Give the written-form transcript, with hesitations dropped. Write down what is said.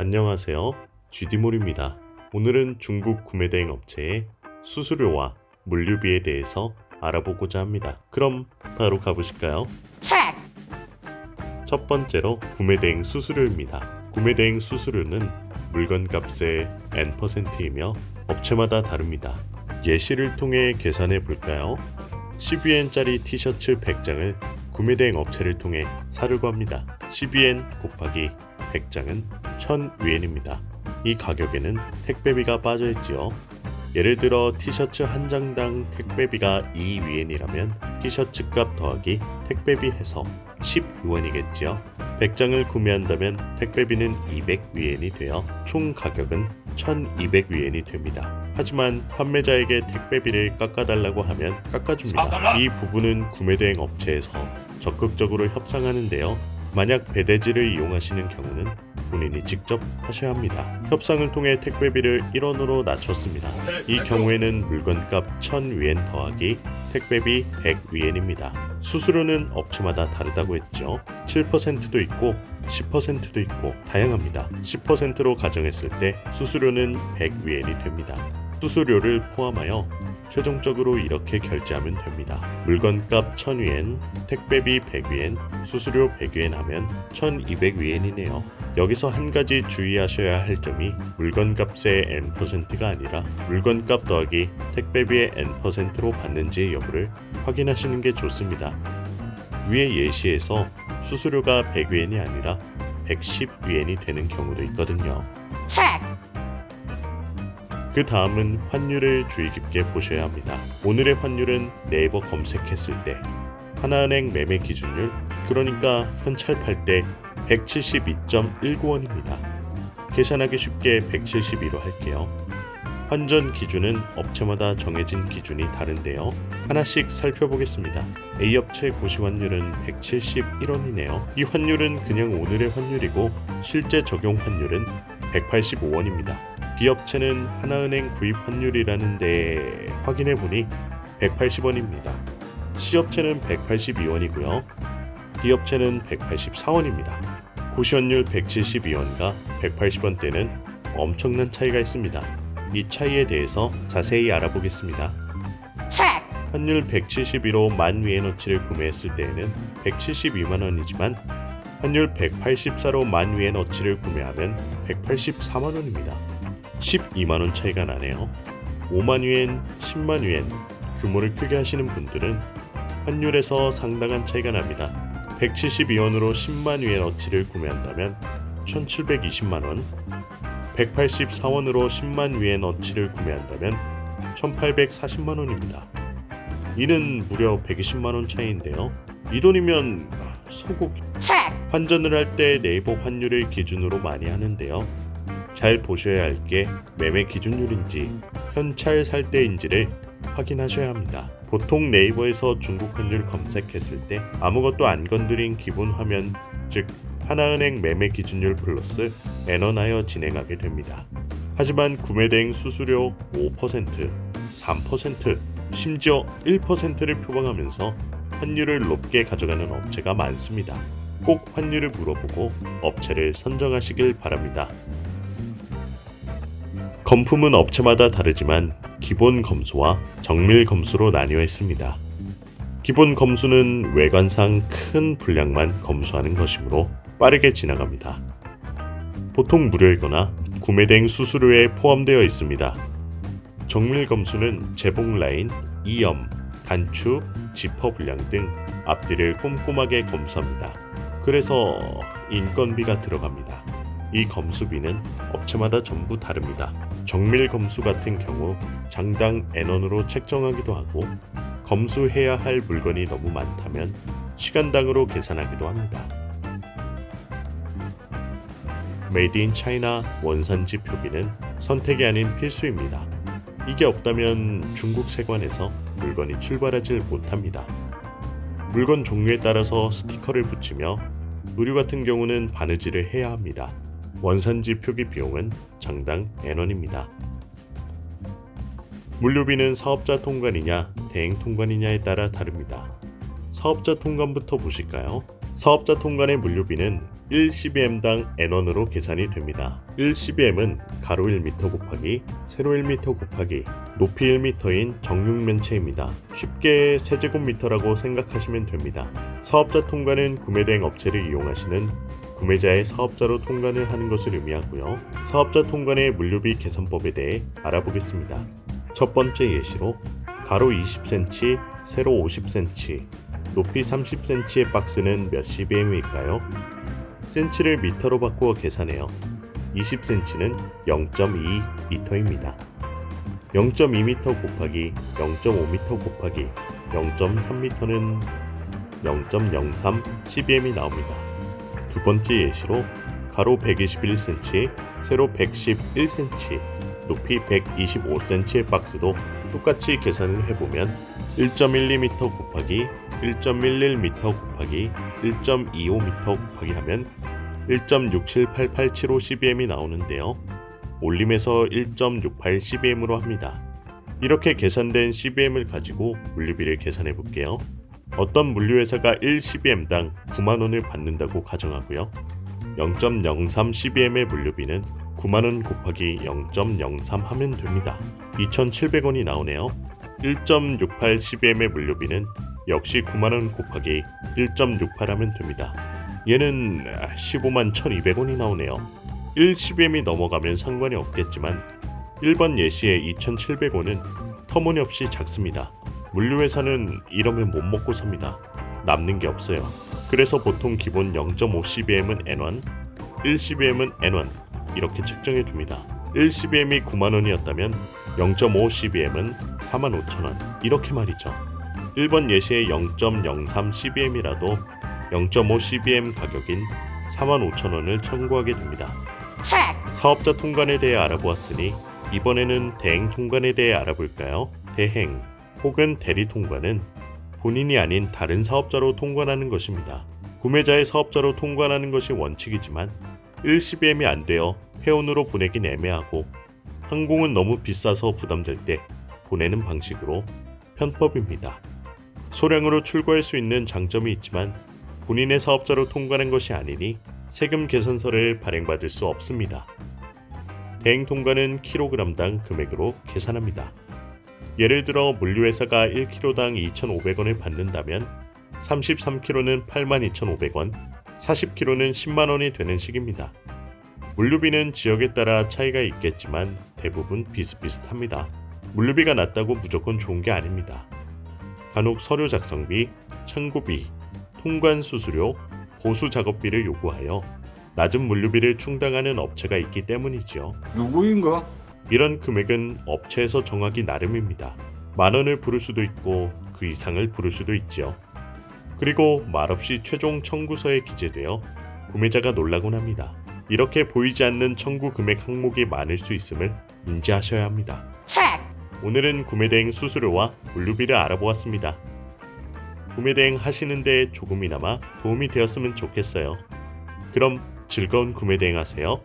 안녕하세요. GD몰입니다. 오늘은 중국 구매대행 업체의 수수료와 물류비에 대해서 알아보고자 합니다. 그럼 바로 가보실까요? 첫 번째로 구매대행 수수료입니다. 구매대행 수수료는 물건값의 N%이며 업체마다 다릅니다. 예시를 통해 계산해 볼까요? 12엔짜리 티셔츠 100장을 구매대행 업체를 통해 사려고 합니다. 12엔 곱하기 100장은 1000위엔입니다. 이 가격에는 택배비가 빠져있지요. 예를 들어 티셔츠 한 장당 택배비가 2위엔이라면 티셔츠 값 더하기 택배비 해서 10위원이겠지요. 100장을 구매한다면 택배비는 200위엔이 되어 총 가격은 1200위엔이 됩니다. 하지만 판매자에게 택배비를 깎아달라고 하면 깎아줍니다. 이 부분은 구매대행 업체에서 적극적으로 협상하는데요. 만약 배대지를 이용하시는 경우는 본인이 직접 하셔야 합니다. 협상을 통해 택배비를 1원으로 낮췄습니다. 이 경우에는 물건값 1000위엔 더하기 택배비 100위엔입니다. 수수료는 업체마다 다르다고 했죠. 7%도 있고 10%도 있고 다양합니다. 10%로 가정했을 때 수수료는 100위엔이 됩니다. 수수료를 포함하여 최종적으로 이렇게 결제하면 됩니다. 물건값 1000위엔, 택배비 100위엔, 수수료 100위엔 하면 1200위엔이네요. 여기서 한 가지 주의하셔야 할 점이 물건값의 N%가 아니라 물건값 더하기 택배비의 N%로 받는지의 여부를 확인하시는 게 좋습니다. 위의 예시에서 수수료가 100위엔이 아니라 110위엔이 되는 경우도 있거든요. 그 다음은 환율을 주의 깊게 보셔야 합니다. 오늘의 환율은 네이버 검색했을 때 하나은행 매매 기준율, 그러니까 현찰 팔 때 172.19원입니다. 계산하기 쉽게 172로 할게요. 환전 기준은 업체마다 정해진 기준이 다른데요. 하나씩 살펴보겠습니다. A업체 고시환율은 171원이네요. 이 환율은 그냥 오늘의 환율이고 실제 적용 환율은 185원입니다. B업체는 하나은행 구입 환율이라는데 확인해보니 180원입니다. C업체는 182원이고요. D업체는 184원입니다. 고시환율 172원과 180원대는 엄청난 차이가 있습니다. 이 차이에 대해서 자세히 알아보겠습니다. 환율 172로 10,000위엔어치를 구매했을 때에는 172만원이지만 환율 184로 10,000위엔어치를 구매하면 184만원입니다. 12만원 차이가 나네요. 5만위엔, 10만위엔 규모를 크게 하시는 분들은 환율에서 상당한 차이가 납니다. 172원으로 10만위엔어치를 구매한다면 1720만원, 184원으로 10만위엔어치를 구매한다면 1840만원입니다. 이는 무려 120만원 차이인데요. 이 돈이면 소고기. 환전을 할 때 네이버 환율을 기준으로 많이 하는데요. 잘 보셔야 할 게 매매 기준율인지 현찰 살 때인지를 확인하셔야 합니다. 보통 네이버에서 중국 환율 검색했을 때 아무것도 안 건드린 기본 화면, 즉 하나은행 매매 기준율 플러스 엔원하여 진행하게 됩니다. 하지만 구매대행 수수료 5%, 3%, 심지어 1%를 표방하면서 환율을 높게 가져가는 업체가 많습니다. 꼭 환율을 물어보고 업체를 선정하시길 바랍니다. 검품은 업체마다 다르지만 기본 검수와 정밀 검수로 나뉘어 있습니다. 기본 검수는 외관상 큰 분량만 검수하는 것이므로 빠르게 지나갑니다. 보통 무료이거나 구매대행 수수료에 포함되어 있습니다. 정밀 검수는 제복 라인, 이염, 단추, 지퍼 분량 등 앞뒤를 꼼꼼하게 검수합니다. 그래서 인건비가 들어갑니다. 이 검수비는 업체마다 전부 다릅니다. 정밀 검수 같은 경우 장당 N원으로 책정하기도 하고 검수해야 할 물건이 너무 많다면 시간당으로 계산하기도 합니다. 메이드 인 차이나 원산지 표기는 선택이 아닌 필수입니다. 이게 없다면 중국 세관에서 물건이 출발하지 못합니다. 물건 종류에 따라서 스티커를 붙이며 의류 같은 경우는 바느질을 해야 합니다. 원산지 표기 비용은 장당 N원입니다. 물류비는 사업자 통관이냐 대행 통관이냐에 따라 다릅니다. 사업자 통관부터 보실까요? 사업자 통관의 물류비는 1CBM당 N1으로 계산이 됩니다. 1CBM은 가로 1m 곱하기 세로 1m 곱하기 높이 1m인 정육면체입니다. 쉽게 세제곱미터라고 생각하시면 됩니다. 사업자 통관은 구매대행 업체를 이용하시는 구매자의 사업자로 통관을 하는 것을 의미하고요. 사업자 통관의 물류비 계산법에 대해 알아보겠습니다. 첫 번째 예시로 가로 20cm, 세로 50cm, 높이 30cm의 박스는 몇 CBM일까요? 센치를 미터로 바꾸어 계산해요. 20cm는 0.2m입니다. 0.2m 곱하기 0.5m 곱하기 0.3m는 0.03 CBM이 나옵니다. 두 번째 예시로 가로 121cm, 세로 111cm, 높이 125cm의 박스도 똑같이 계산을 해보면 1.12m 곱하기 1.11m 곱하기 1.25m 곱하기 하면 1.678875 CBM이 나오는데요. 올림에서 1.68 CBM으로 합니다. 이렇게 계산된 CBM을 가지고 물류비를 계산해 볼게요. 어떤 물류회사가 1CBM당 9만원을 받는다고 가정하고요. 0.03 CBM의 물류비는 9만원 곱하기 0.03 하면 됩니다. 2,700원이 나오네요. 1.68 CBM의 물류비는 역시 9만원 곱하기 1.68 하면 됩니다. 얘는 15만 1,200원이 나오네요. 1CBM이 넘어가면 상관이 없겠지만 1번 예시의 2,700원은 터무니없이 작습니다. 물류회사는 이러면 못 먹고 삽니다. 남는 게 없어요. 그래서 보통 기본 0.5 CBM은 N1, 1CBM은 N1 이렇게 책정해 줍니다. 1CBM이 9만원이었다면 0.5 CBM은 45,000원 이렇게 말이죠. 1번 예시의 0.03 CBM이라도 0.5 CBM 가격인 45,000원을 청구하게 됩니다. 사업자 통관에 대해 알아보았으니 이번에는 대행 통관에 대해 알아볼까요? 대행 혹은 대리 통관은 본인이 아닌 다른 사업자로 통관하는 것입니다. 구매자의 사업자로 통관하는 것이 원칙이지만 1CBM이 안 되어 회원으로 보내긴 애매하고 항공은 너무 비싸서 부담될 때 보내는 방식으로 편법입니다. 소량으로 출고할 수 있는 장점이 있지만 본인의 사업자로 통관한 것이 아니니 세금 계산서를 발행받을 수 없습니다. 대행 통관은 kg당 금액으로 계산합니다. 예를 들어 물류회사가 1kg당 2,500원을 받는다면 33kg는 82,500원, 40kg는 10만원이 되는 식입니다. 물류비는 지역에 따라 차이가 있겠지만 대부분 비슷비슷합니다. 물류비가 낮다고 무조건 좋은 게 아닙니다. 간혹 서류 작성비, 창고비, 통관 수수료, 보수 작업비를 요구하여 낮은 물류비를 충당하는 업체가 있기 때문이지요. 누구인가? 이런 금액은 업체에서 정하기 나름입니다. 만원을 부를 수도 있고 그 이상을 부를 수도 있지요. 그리고 말없이 최종 청구서에 기재되어 구매자가 놀라곤 합니다. 이렇게 보이지 않는 청구 금액 항목이 많을 수 있음을 인지하셔야 합니다. 오늘은 구매대행 수수료와 물류비를 알아보았습니다. 구매대행 하시는 데 조금이나마 도움이 되었으면 좋겠어요. 그럼 즐거운 구매대행 하세요.